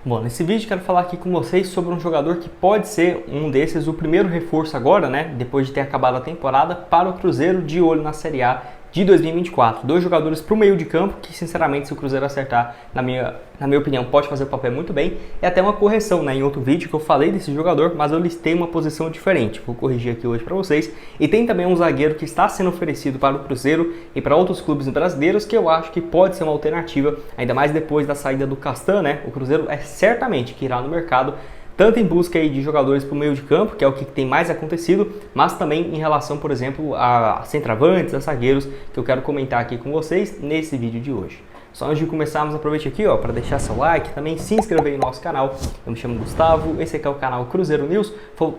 Bom, nesse vídeo quero falar aqui com vocês sobre um jogador que pode ser um desses, o primeiro reforço agora, né, depois de ter acabado a temporada, para o Cruzeiro de olho na Série A de 2024. Dois jogadores para o meio de campo que, sinceramente, se o Cruzeiro acertar, na minha opinião, pode fazer o papel muito bem. É até uma correção, né, em outro vídeo que eu falei desse jogador, mas eu listei uma posição diferente. Vou corrigir aqui hoje para vocês. E tem também um zagueiro que está sendo oferecido para o Cruzeiro e para outros clubes brasileiros que eu acho que pode ser uma alternativa, ainda mais depois da saída do Castan, né? O Cruzeiro é certamente que irá no mercado, tanto em busca aí de jogadores para o meio de campo, que é o que tem mais acontecido, mas também em relação, por exemplo, a centroavantes, a zagueiros, que eu quero comentar aqui com vocês nesse vídeo de hoje. Só antes de começarmos, aproveite aqui para deixar seu like, também se inscrever no nosso canal. Eu me chamo Gustavo, esse aqui é o canal Cruzeiro News.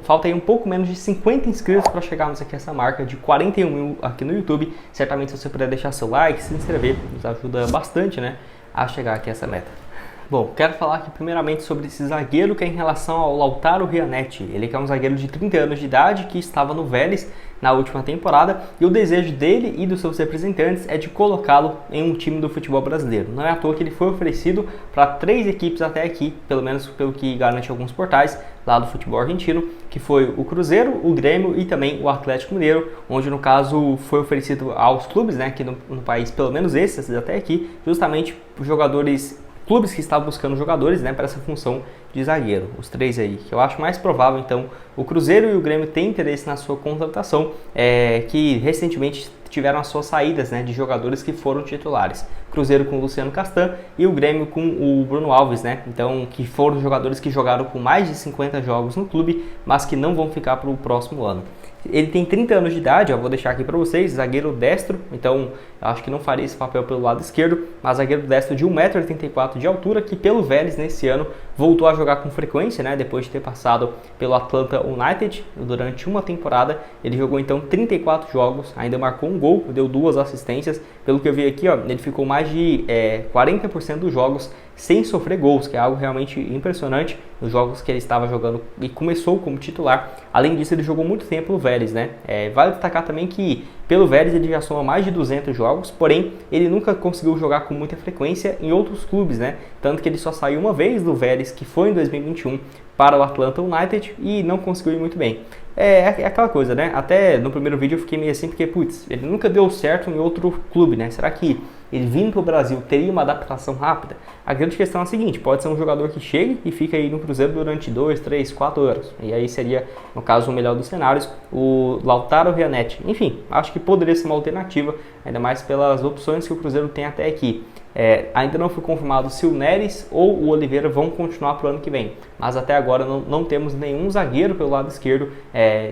Falta aí um pouco menos de 50 inscritos para chegarmos aqui a essa marca de 41 mil aqui no YouTube. Certamente, se você puder deixar seu like, se inscrever, nos ajuda bastante, né, a chegar aqui a essa meta. Bom, quero falar aqui primeiramente sobre esse zagueiro que é em relação ao Lautaro Rianetti. Ele que é um zagueiro de 30 anos de idade que estava no Vélez na última temporada e o desejo dele e dos seus representantes é de colocá-lo em um time do futebol brasileiro. Não é à toa que ele foi oferecido para 3 equipes até aqui, pelo menos pelo que garante alguns portais lá do futebol argentino, que foi o Cruzeiro, o Grêmio e também o Atlético Mineiro, onde no caso foi oferecido aos clubes, né, aqui no país, pelo menos esses até aqui, justamente clubes que estavam buscando jogadores, né, para essa função de zagueiro, os 3 aí, que eu acho mais provável. Então, o Cruzeiro e o Grêmio têm interesse na sua contratação, que recentemente tiveram as suas saídas, né, de jogadores que foram titulares. Cruzeiro com o Luciano Castan e o Grêmio com o Bruno Alves, né, então, que foram jogadores que jogaram com mais de 50 jogos no clube, mas que não vão ficar para o próximo ano. Ele tem 30 anos de idade, vou deixar aqui para vocês, zagueiro destro, então eu acho que não faria esse papel pelo lado esquerdo, mas zagueiro destro de 1,84 m de altura, que pelo Vélez nesse ano voltou a jogar com frequência, né, depois de ter passado pelo Atlanta United durante uma temporada. Ele jogou então 34 jogos, ainda marcou um gol, deu 2 assistências, pelo que eu vi aqui, ele ficou mais de 40% dos jogos sem sofrer gols, que é algo realmente impressionante nos jogos que ele estava jogando e começou como titular. Além disso, ele jogou muito tempo no Vélez, né? Vale destacar também que pelo Vélez ele já soma mais de 200 jogos, porém ele nunca conseguiu jogar com muita frequência em outros clubes, né? Tanto que ele só saiu uma vez do Vélez, que foi em 2021, para o Atlanta United e não conseguiu ir muito bem. É aquela coisa, né? Até no primeiro vídeo eu fiquei meio assim, porque, ele nunca deu certo em outro clube, né? Será que ele vindo para o Brasil teria uma adaptação rápida? A grande questão é a seguinte: pode ser um jogador que chegue e fica aí no Cruzeiro durante 2, 3, 4 anos. E aí seria, no caso, o melhor dos cenários, o Lautaro Rianetti. Enfim, acho que poderia ser uma alternativa, ainda mais pelas opções que o Cruzeiro tem até aqui. Ainda não foi confirmado se o Neres ou o Oliveira vão continuar para o ano que vem, mas até agora não temos nenhum zagueiro pelo lado esquerdo.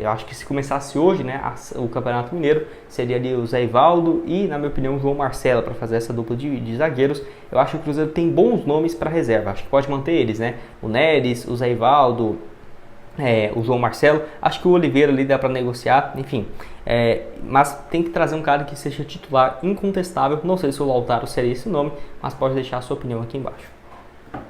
Eu acho que se começasse hoje, né, o Campeonato Mineiro, seria ali o Zé Ivaldo e, na minha opinião, o João Marcelo para fazer essa dupla de zagueiros. Eu acho que o Cruzeiro tem bons nomes para reserva, acho que pode manter eles, né? O Neres, o Zé Ivaldo, o João Marcelo, acho que o Oliveira ali dá para negociar, enfim. Mas tem que trazer um cara que seja titular incontestável. Não sei se o Lautaro seria esse nome, mas pode deixar a sua opinião aqui embaixo.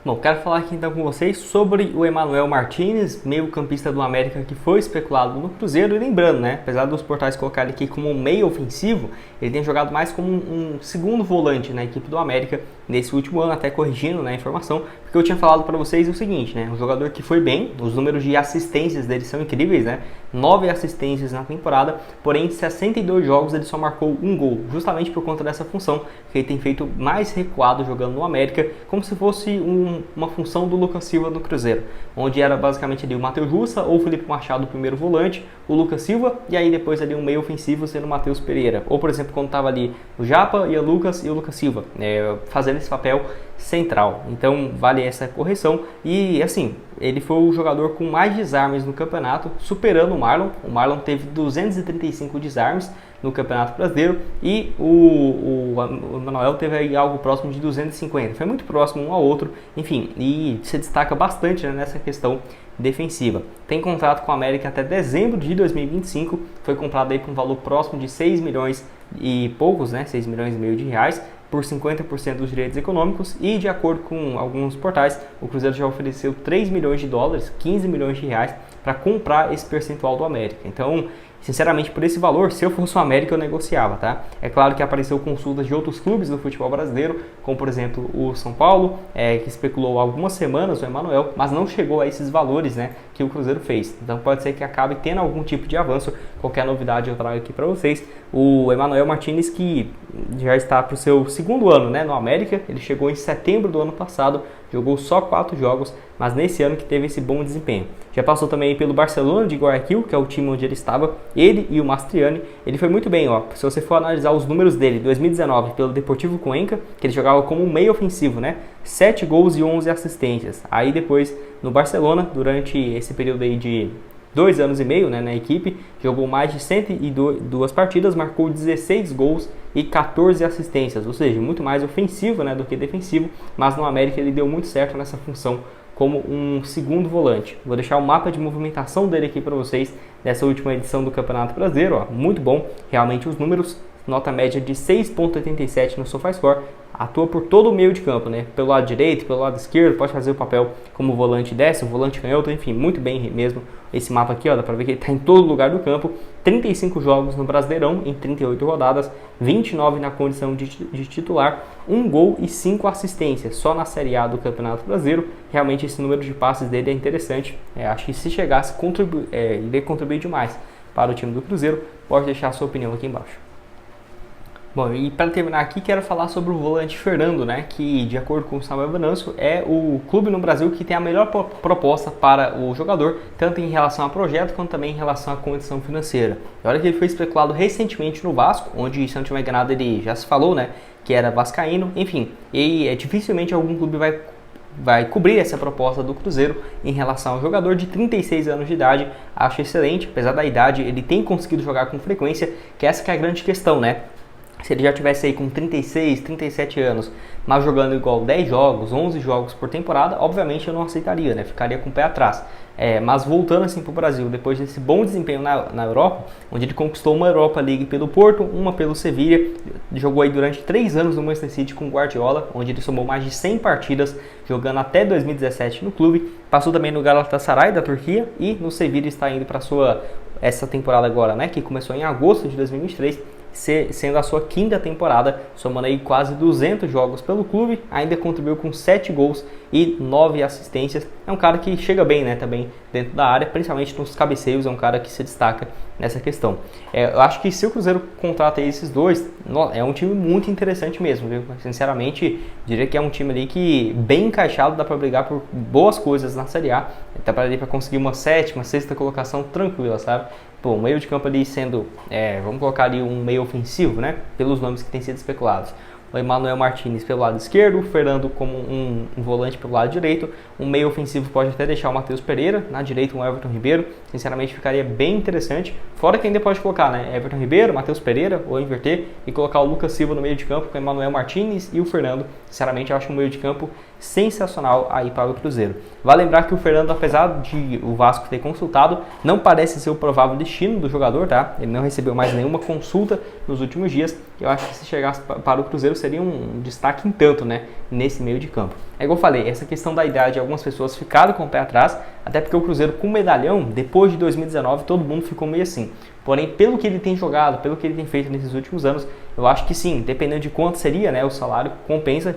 Bom, quero falar aqui então com vocês sobre o Emanuel Martínez, meio campista do América que foi especulado no Cruzeiro. E lembrando, né, apesar dos portais colocarem aqui como um meio ofensivo, ele tem jogado mais como um segundo volante na equipe do América nesse último ano, até corrigindo, né, a informação, porque eu tinha falado para vocês o seguinte, né, um jogador que foi bem, os números de assistências dele são incríveis, né, 9 assistências na temporada, porém em 62 jogos ele só marcou um gol, justamente por conta dessa função, que ele tem feito mais recuado jogando no América, como se fosse uma função do Lucas Silva no Cruzeiro, onde era basicamente ali o Matheus Jussa ou o Felipe Machado o primeiro volante, o Lucas Silva, e aí depois ali um meio ofensivo sendo o Matheus Pereira, ou por exemplo quando estava ali o Japa e o Lucas Silva, fazendo esse papel central. Então vale essa correção. E assim, ele foi o jogador com mais desarmes no campeonato, superando o Marlon. O Marlon teve 235 desarmes no Campeonato Brasileiro e o Emanuel teve aí algo próximo de 250. Foi muito próximo um ao outro, enfim, e se destaca bastante, né, nessa questão defensiva. Tem contrato com a América até dezembro de 2025, foi comprado aí por um valor próximo de 6 milhões e poucos, né, 6 milhões e meio de reais, por 50% dos direitos econômicos, e de acordo com alguns portais, o Cruzeiro já ofereceu 3 milhões de dólares, 15 milhões de reais, para comprar esse percentual do América. Então, Sinceramente, por esse valor, se eu fosse o América, eu negociava, tá? É claro que apareceu consultas de outros clubes do futebol brasileiro, como por exemplo o São Paulo, que especulou há algumas semanas o Emmanuel, mas não chegou a esses valores, né, que o Cruzeiro fez. Então pode ser que acabe tendo algum tipo de avanço. Qualquer novidade eu trago aqui para vocês. O Emmanuel Martinez, que já está para o seu segundo ano, né, no América, ele chegou em setembro do ano passado, jogou só 4 jogos, mas nesse ano que teve esse bom desempenho. Já passou também pelo Barcelona de Guayaquil, que é o time onde ele estava, ele e o Mastriani. Ele foi muito bem, ó. Se você for analisar os números dele, 2019 pelo Deportivo Cuenca, que ele jogava como um meio ofensivo, né, 7 gols e 11 assistências. Aí depois no Barcelona, durante esse período aí de 2 anos e meio, né, na equipe, jogou mais de 102 partidas, marcou 16 gols e 14 assistências, ou seja, muito mais ofensivo, né, do que defensivo, mas no América ele deu muito certo nessa função como um segundo volante. Vou deixar o mapa de movimentação dele aqui para vocês nessa última edição do Campeonato Brasileiro, ó, muito bom, realmente os números, nota média de 6.87 no SofaScore, atua por todo o meio de campo, né? Pelo lado direito, pelo lado esquerdo, pode fazer o papel como volante décimo, volante canhoto, enfim, muito bem mesmo. Esse mapa aqui, ó, dá pra ver que ele tá em todo lugar do campo. 35 jogos no Brasileirão, em 38 rodadas, 29 na condição de titular, 1 gol e 5 assistências, só na Série A do Campeonato Brasileiro. Realmente esse número de passes dele é interessante, acho que se chegasse, iria contribuir demais para o time do Cruzeiro. Pode deixar a sua opinião aqui embaixo. Bom, e para terminar aqui, quero falar sobre o volante Fernando, né, que de acordo com o Samuel Venâncio, é o clube no Brasil que tem a melhor proposta para o jogador, tanto em relação a projeto, quanto também em relação à condição financeira. E olha que ele foi especulado recentemente no Vasco, onde, se não tiver enganado, ele já se falou, né, que era vascaíno, enfim, e dificilmente algum clube vai cobrir essa proposta do Cruzeiro em relação ao jogador de 36 anos de idade. Acho excelente, apesar da idade, ele tem conseguido jogar com frequência, que essa que é a grande questão, né? Se ele já tivesse aí com 36, 37 anos, mas jogando igual 10 jogos, 11 jogos por temporada, obviamente eu não aceitaria, né? Ficaria com o pé atrás. Mas voltando assim para o Brasil, depois desse bom desempenho na Europa, onde ele conquistou uma Europa League pelo Porto, uma pelo Sevilla, jogou aí durante 3 anos no Manchester City com Guardiola, onde ele somou mais de 100 partidas, jogando até 2017 no clube, passou também no Galatasaray da Turquia e no Sevilla está indo para essa temporada agora, né? Que começou em agosto de 2023, sendo a sua 5ª temporada, somando aí quase 200 jogos pelo clube, ainda contribuiu com 7 gols e 9 assistências. É um cara que chega bem, né, também dentro da área, principalmente nos cabeceios, é um cara que se destaca nessa questão. Eu acho que se o Cruzeiro contrata esses dois, é um time muito interessante mesmo, viu? Sinceramente, diria que é um time ali que bem encaixado, dá para brigar por boas coisas na Série A, até para conseguir uma 7ª, 6ª colocação tranquila, sabe? Pô, o meio de campo ali sendo, vamos colocar ali um meio ofensivo, né? Pelos nomes que têm sido especulados. O Emmanuel Martinez pelo lado esquerdo, o Fernando como um volante pelo lado direito, um meio ofensivo pode até deixar o Matheus Pereira, na direita um Everton Ribeiro, sinceramente ficaria bem interessante, fora que ainda pode colocar, né, Everton Ribeiro, Matheus Pereira, ou inverter, e colocar o Lucas Silva no meio de campo com o Emmanuel Martinez e o Fernando. Sinceramente eu acho um meio de campo sensacional aí para o Cruzeiro. Vale lembrar que o Fernando, apesar de o Vasco ter consultado, não parece ser o provável destino do jogador, tá? Ele não recebeu mais nenhuma consulta nos últimos dias. Eu acho que se chegasse para o Cruzeiro seria um destaque em tanto, né, nesse meio de campo. É igual eu falei, essa questão da idade, algumas pessoas ficaram com o pé atrás, até porque o Cruzeiro com medalhão, depois de 2019, todo mundo ficou meio assim. Porém, pelo que ele tem jogado, pelo que ele tem feito nesses últimos anos, eu acho que sim, dependendo de quanto seria, né, o salário, compensa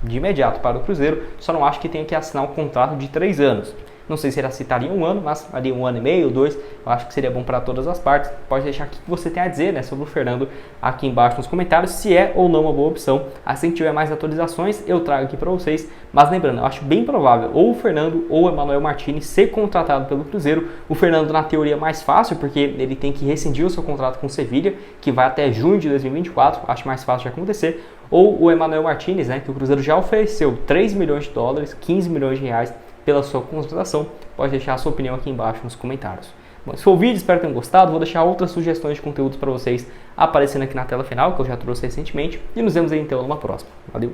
de imediato para o Cruzeiro. Só não acho que tenha que assinar um contrato de 3 anos. Não sei se ele aceitaria 1 ano, mas ali 1 ano e meio, 2, eu acho que seria bom para todas as partes. Pode deixar o que você tem a dizer, né, sobre o Fernando aqui embaixo nos comentários, se é ou não uma boa opção. Assim que tiver mais atualizações, eu trago aqui para vocês. Mas lembrando, eu acho bem provável ou o Fernando ou o Emmanuel Martinez ser contratado pelo Cruzeiro. O Fernando, na teoria, mais fácil, porque ele tem que rescindir o seu contrato com o Sevilla, que vai até junho de 2024, acho mais fácil de acontecer. Ou o Emmanuel Martinez, né, que o Cruzeiro já ofereceu 3 milhões de dólares, 15 milhões de reais, pela sua contratação. Pode deixar a sua opinião aqui embaixo nos comentários. Bom, esse foi o vídeo, espero que tenham gostado. Vou deixar outras sugestões de conteúdos para vocês aparecendo aqui na tela final, que eu já trouxe recentemente. E nos vemos aí então numa próxima. Valeu!